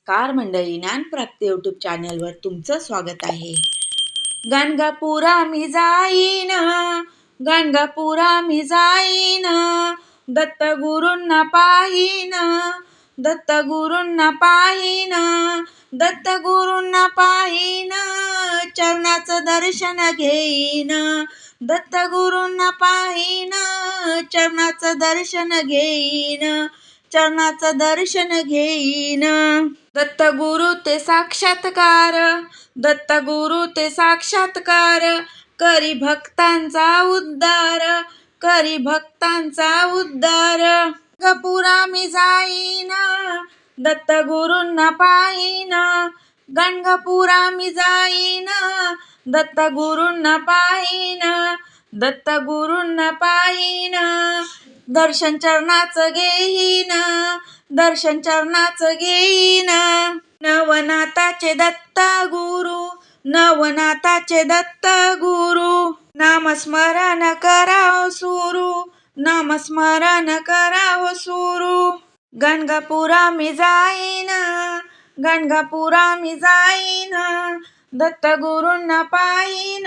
Car मंडळी ज्ञानप्राप्ती YouTube चॅनलवर तुमचं स्वागत आहे. गाणगापुरा मी जाईन, गाणगापुरा मी जाईन, दत्तगुरूंना पाहीन, दत्तगुरूंना पाहीन, दत्तगुरूंना पाहीन, चरणाचं दर्शन घेईन, दत्तगुरूंना पाहीन, चरणाचं दर्शन घेईन, चरणाचं दर्शन घेईन. दत्तगुरु ते साक्षात्कार, दत्तगुरु ते साक्षात्कार, करी भक्तांचा उद्धार, करी भक्तांचा उद्धार. गाणगापुरा मी जाईन, दत्तगुरूंना पाहीन, गाणगापुरा मी जाईन, दत्तगुरूंना पाहीन, दत्तगुरूंना पाहीन, दर्शन चरणाचं घेईन, दर्शन चरणाचं घेईन. नवनाथाचे दत्त गुरु, नवनाथाचे दत्त गुरु, नामस्मरण करावं सुरू, नामस्मरण करावं सुरू. गाणगापुरा मी जाईन, गाणगापुरा मी जाईन, दत्तगुरूंना पाहीन,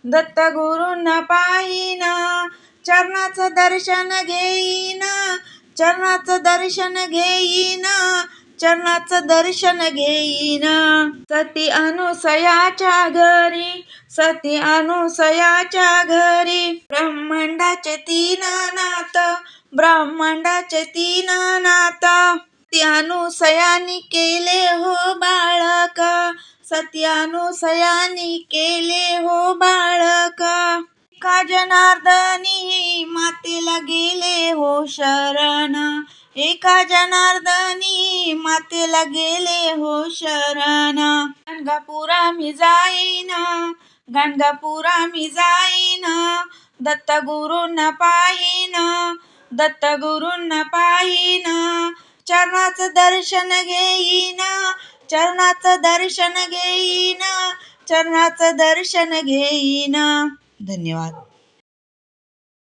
दत्तगुरूंना पाहीन, चरणाचं दर्शन घेईन, चरणाचं दर्शन घेईन, चरणाचं दर्शन घेईन. सती अनुसयाच्या घरी, सती अनुसयाच्या घरी, ब्रह्मांडाचे तीन नाथ, ब्रह्मांडाचे तीन नाथ, सती अनुसयानी केले हो बाळक, सती अनुसयानी केले हो बाळक. एका जनार्दनी मातेला गेले हो शरण, एका जनार्दनी मातेला गेले हो शरण. गाणगापुरा मी जाईन, गाणगापुरा मी जाईन, दत्तगुरूंना पाहीन, दत्तगुरूंना पाहीन, चरणाचं दर्शन घेईन, चरणाचं दर्शन घेईन, चरणाचं दर्शन घेईन. धन्यवाद.